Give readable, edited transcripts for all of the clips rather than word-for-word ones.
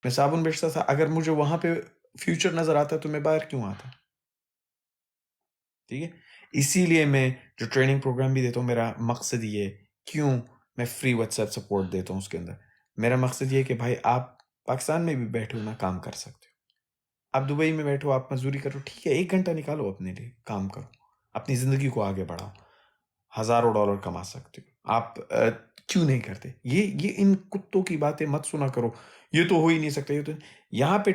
मैं साबुन बेचता था, अगर मुझे वहाँ पे फ्यूचर नज़र आता तो मैं बाहर क्यों आता? ठीक है? इसीलिए मैं जो ट्रेनिंग प्रोग्राम भी देता हूँ, मेरा मकसद ये है, क्यों मैं फ्री व्हाट्सएप सपोर्ट देता हूँ उसके अंदर। मेरा मकसद ये है कि भाई आप पाकिस्तान में भी बैठे हो ना, काम कर सकते हो। आप दुबई में बैठो, आप मज़दूरी करो, ठीक है, 1 घंटा निकालो अपने लिए, काम करो। अपनी ज़िंदगी को आगे बढ़ाओ। हज़ारों डॉलर कमा सकते हो। आप क्यों नहीं करते? ये इन कुत्तों की बातें मत सुना करो। ये तो हो ही नहीं सकता, ये तो यहाँ पे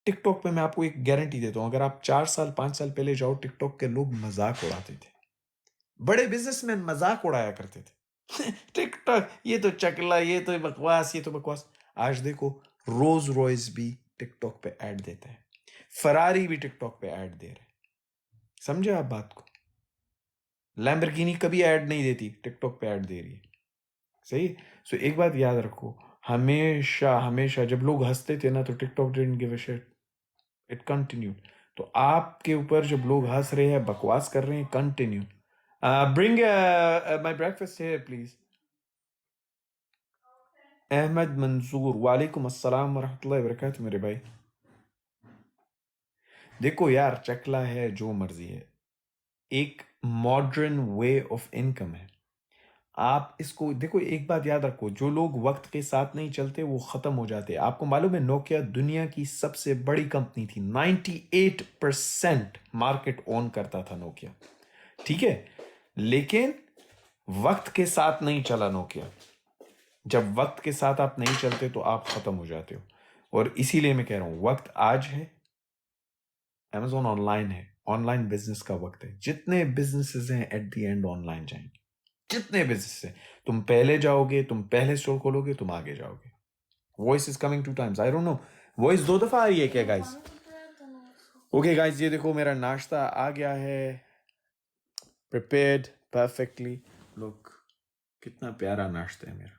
टिकटॉक पे मैं आपको एक गारंटी देता हूँ, अगर आप 4 साल, 5 साल पहले जाओ, टिकटॉक के लोग मज़ाक उड़ाते थे। बड़े बिज़नेसमैन मज़ाक उड़ाया करते थे। टिकटॉक, ये तो चकला, ये तो बकवास, ये तो बकवास। आज देखो, रोल्स-रॉयस भी टिकटॉक पे ऐड देता है। फरारी भी टिकटॉक पे ऐड दे रहा है। समझे आप बात को? लैम्बोर्गिनी कभी ऐड नहीं देती, टिकटॉक पे ऐड दे रही है। सही? सो एक बात याद रखो, हमेशा, हमेशा जब लोग हँसते थे ना, तो TikTok didn't give a shit, it continued. तो आपके ऊपर जब लोग हँस रहे हैं, बकवास कर रहे हैं, continue. Bring my breakfast here please. Ahmad Mansoor, वालेकुम अस्सलाम वरहमतुल्लाहि वबरकातुहू मेरे भाई। देखो यार, चकला है जो मर्जी है, एक मॉडर्न वे ऑफ इनकम है। आप इसको देखो, एक बात याद रखो, जो लोग वक्त के साथ नहीं चलते वो खत्म हो जाते हैं। आपको मालूम है, नोकिया दुनिया की सबसे बड़ी कंपनी थी, 98% मार्केट ओन करता था नोकिया। ठीक है, लेकिन वक्त के साथ नहीं चला नोकिया। जब वक्त के साथ आप नहीं चलते तो आप खत्म हो जाते हो। और इसीलिए मैं कह रहा हूं, वक्त आज है, Amazon ऑनलाइन है, ऑनलाइन बिजनेस का वक्त है। जितने बिजनेसेस हैं एट द एंड ऑनलाइन जाएंगे, जितने बिजनेस है। तुम पहले जाओगे, तुम पहले स्टोर खोलोगे, तुम आगे जाओगे। Voice is coming 2 times, I don't know. Voice 2 दफा आ रही है क्या गाइस? ओके गाइस, ये देखो मेरा नाश्ता आ गया है, प्रिपेयर्ड परफेक्टली। लुक, कितना प्यारा नाश्ता है मेरा।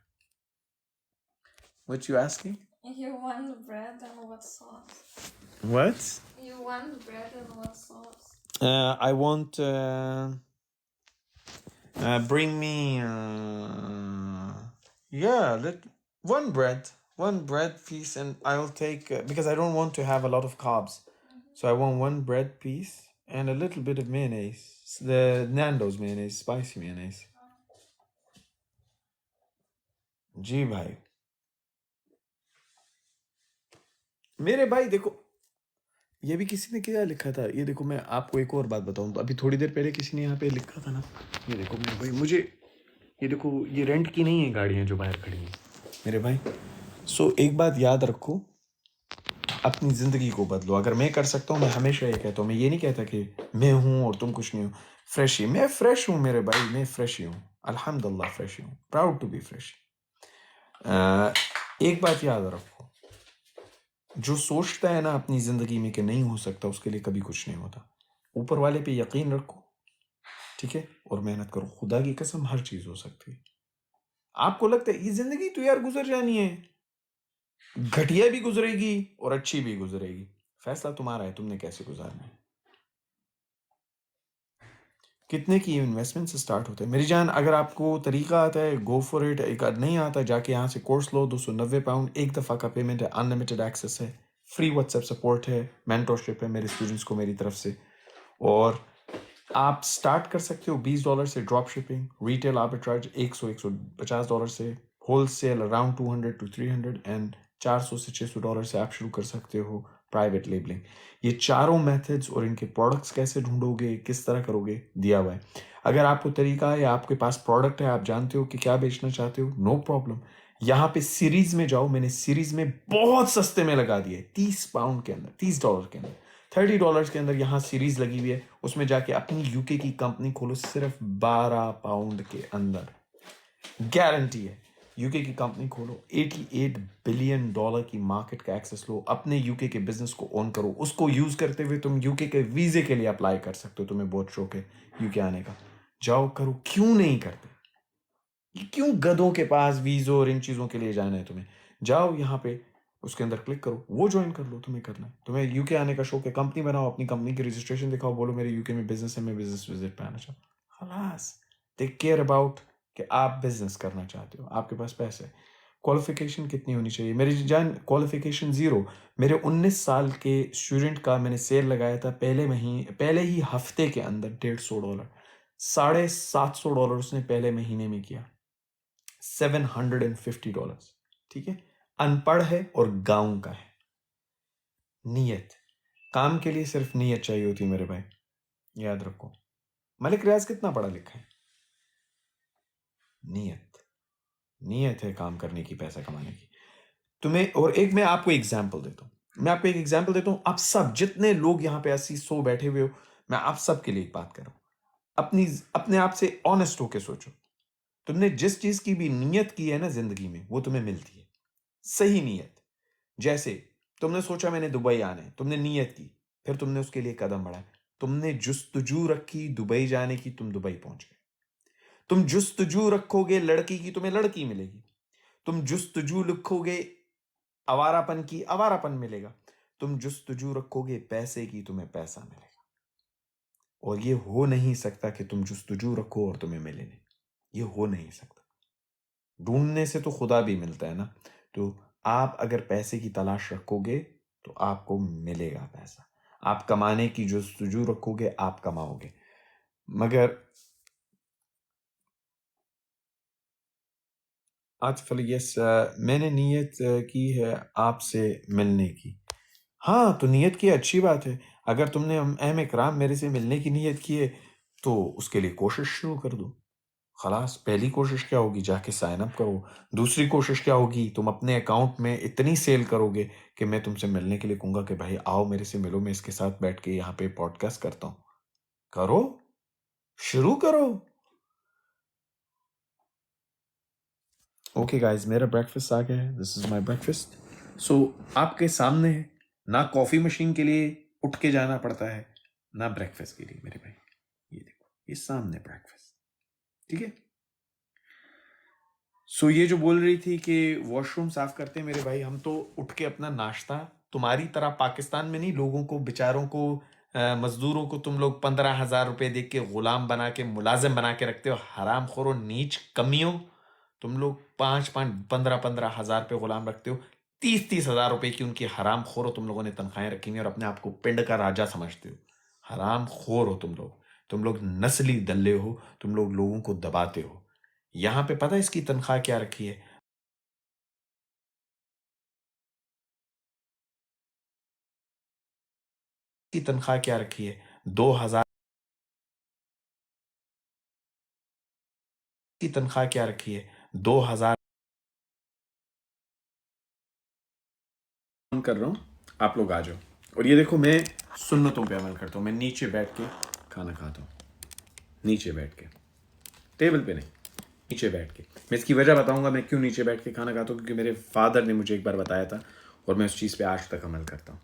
What you asking? You want bread and what sauce? What? You want bread and what sauce? I want bring me yeah, one bread piece, and I'll take because I don't want to have a lot of carbs, so I want one bread piece and a little bit of mayonnaise, the Nando's mayonnaise, spicy mayonnaise. जी भाई, मेरे भाई देखो, ये भी किसी ने क्या लिखा था, ये देखो, मैं आपको एक और बात बताऊं, तो अभी थोड़ी देर पहले किसी ने यहाँ पे लिखा था ना, ये देखो मेरे भाई, मुझे ये देखो, ये रेंट की नहीं है गाड़ियाँ जो बाहर खड़ी हैं मेरे भाई। सो एक बात याद रखो, अपनी ज़िंदगी को बदलो। अगर मैं कर सकता हूँ, मैं हमेशा ये कहता हूँ, मैं ये नहीं कहता कि मैं हूँ और तुम कुछ नहीं हो। फ्रेश ही, मैं फ्रेश हूँ मेरे भाई, मैं फ्रेश ही हूँ, अल्हम्दुलिल्लाह फ्रेश ही हूँ, प्राउड टू बी फ्रेश। एक बात याद रखो, जो सोचता है ना अपनी ज़िंदगी में कि नहीं हो सकता, उसके लिए कभी कुछ नहीं होता। ऊपर वाले पे यकीन रखो, ठीक है, और मेहनत करो। खुदा की कसम, हर चीज़ हो सकती है। आपको लगता है ये ज़िंदगी तो यार गुजर जानी है, घटिया भी गुजरेगी और अच्छी भी गुजरेगी, फैसला तुम्हारा है, तुमने कैसे गुजारना है। कितने की इन्वेस्टमेंट से स्टार्ट होते हैं मेरी जान? अगर आपको तरीका आता है, गो फॉर इट। एक नहीं आता, जाके यहाँ से कोर्स लो, 290 पाउंड एक दफ़ा का पेमेंट है, अनलिमिटेड एक्सेस है, फ्री व्हाट्सएप सपोर्ट है, मेंटोरशिप है मेरे स्टूडेंट्स को मेरी तरफ से। और आप स्टार्ट कर सकते हो $20 से drop shipping, retail arbitrage 100-150 dollar से, होलसेल अराउंड 200 to 300, एंड $400 से $600 से आप शुरू कर सकते हो प्राइवेट लेबलिंग। ये चारों मेथड्स और इनके प्रोडक्ट्स कैसे ढूंढोगे, किस तरह करोगे, दिया हुआ है। अगर आपको तरीका है, आपके पास प्रोडक्ट है, आप जानते हो कि क्या बेचना चाहते हो, नो प्रॉब्लम। यहाँ पे सीरीज में जाओ, मैंने सीरीज में बहुत सस्ते में लगा दिए, 30 पाउंड के अंदर, $30 के अंदर, $30 के अंदर यहाँ सीरीज लगी हुई है। उसमें जाके अपनी यूके की कंपनी खोलो, सिर्फ 12 पाउंड के अंदर, गारंटी है। यूके की कंपनी खोलो, $88 बिलियन की मार्केट का एक्सेस लो, अपने यूके के बिजनेस को ओन करो। उसको यूज करते हुए तुम यूके के वीजे के लिए अप्लाई कर सकते हो। तुम्हें बहुत शौक है यूके आने का, जाओ करो। क्यों नहीं करते? क्यों गधों के पास वीजो और इन चीजों के लिए जाना है तुम्हें? जाओ यहाँ पे, उसके अंदर क्लिक करो, वो ज्वाइन कर लो। तुम्हें करना है, तुम्हें यूके आने का शौक है, कंपनी बनाओ, अपनी कंपनी की रजिस्ट्रेशन दिखाओ, बोलो मेरे यूके में बिजनेस है, मैं बिजनेस विजिट पे आना चाहता हूँ। खलास, दे केयर अबाउट कि आप बिजनेस करना चाहते हो, आपके पास पैसे है। क्वालिफिकेशन कितनी होनी चाहिए? मेरी जान क्वालिफिकेशन 0। मेरे 19 साल के स्टूडेंट का मैंने सेल लगाया था पहले ही हफ्ते के अंदर $150, $750 उसने पहले महीने में किया, $750। ठीक है, अनपढ़ है और गांव का है। नीयत, काम के लिए सिर्फ नीयत चाहिए होती है मेरे भाई, याद रखो। मलिक रियाज कितना पढ़ा लिखा है? नीयत है काम करने की, पैसा कमाने की। तुम्हें और एक मैं आपको एग्जाम्पल देता हूं। आप सब जितने लोग यहाँ पे 80-100 बैठे हुए हो, मैं आप सब के लिए एक बात कर रहा हूं। अपने आप से ऑनेस्ट होके सोचो। तुमने जिस चीज की भी नीयत की है ना जिंदगी में, वो तुम्हें मिलती है। सही नीयत। जैसे तुमने सोचा मैंने दुबई आना है, तुमने नीयत की, फिर तुमने उसके लिए कदम बढ़ाया, तुमने जुस्तजू रखी दुबई जाने की, तुम दुबई पहुंच गए। तुम जुस्तजू रखोगे लड़की की, तुम्हें लड़की मिलेगी। तुम जुस्तजू लिखोगे आवारापन की, आवारापन मिलेगा। तुम जुस्तजू रखोगे पैसे की, तुम्हें पैसा मिलेगा। और ये हो नहीं सकता कि तुम जुस्तजू रखो और तुम्हें मिले नहीं। ये हो नहीं सकता। ढूंढने से तो खुदा भी मिलता है ना। तो आप अगर पैसे की तलाश रखोगे तो आपको मिलेगा पैसा। आप कमाने की जुस्तजू रखोगे, आप कमाओगे। मगर आतिफ अली, यस, मैंने नीयत की है आपसे मिलने की। हाँ, तो नीयत की अच्छी बात है। अगर तुमने अहम इकराम मेरे से मिलने की नीयत की है तो उसके लिए कोशिश शुरू कर दो। खलास, पहली कोशिश क्या होगी? जाके साइन अप करो। दूसरी कोशिश क्या होगी? तुम अपने अकाउंट में इतनी सेल करोगे कि मैं तुमसे मिलने के लिए कहूंगा कि भाई आओ मेरे से मिलो, मैं इसके साथ बैठ के यहाँ पे पॉडकास्ट करता हूँ। करो, शुरू करो। ओके गाइस, मेरा ब्रेकफास्ट आ गया है। This is my breakfast. So आपके सामने है। ना कॉफी मशीन के लिए उठ के जाना पड़ता है, ना ब्रेकफास्ट के लिए मेरे भाई। ये देखो, ये सामने ब्रेकफास्ट। ठीक है। सो ये जो बोल रही थी कि वॉशरूम साफ करते हैं मेरे भाई, हम तो उठ के अपना नाश्ता, तुम्हारी तरह पाकिस्तान में नहीं, लोगों को बेचारों को, मजदूरों को तुम लोग 15,000 रुपए दे के गुलाम बना के, मुलाजिम बना के रखते हो। हराम खोरो, नीच कमियों। तुम लोग 5-5, 15-15 हजार पे गुलाम रखते हो। 30-30 हजार रुपए की उनकी हराम खोरो तुम लोगों ने तनख्वाहें रखी हुई हैं और अपने आप को पिंड का राजा समझते हो। हराम खोर हो तुम लोग। तुम लोग नस्ली दल्ले हो। तुम लोग लोगों को दबाते हो। यहां पे पता है इसकी तनख्वाह क्या रखी है? की तनख्वाह क्या रखी है? 2,000 की तनख्वाह क्या रखी है? 2,000 कर रहा हूं, आप लोग आ जाओ। और ये देखो, मैं सुन्नतों पे अमल करता हूं। मैं नीचे बैठ के खाना खाता हूं। नीचे बैठ के, टेबल पे नहीं, नीचे बैठ के। मैं इसकी वजह बताऊंगा मैं क्यों नीचे बैठ के खाना खाता हूं, क्योंकि मेरे फादर ने मुझे एक बार बताया था और मैं उस चीज़ पे आज तक अमल करता हूं।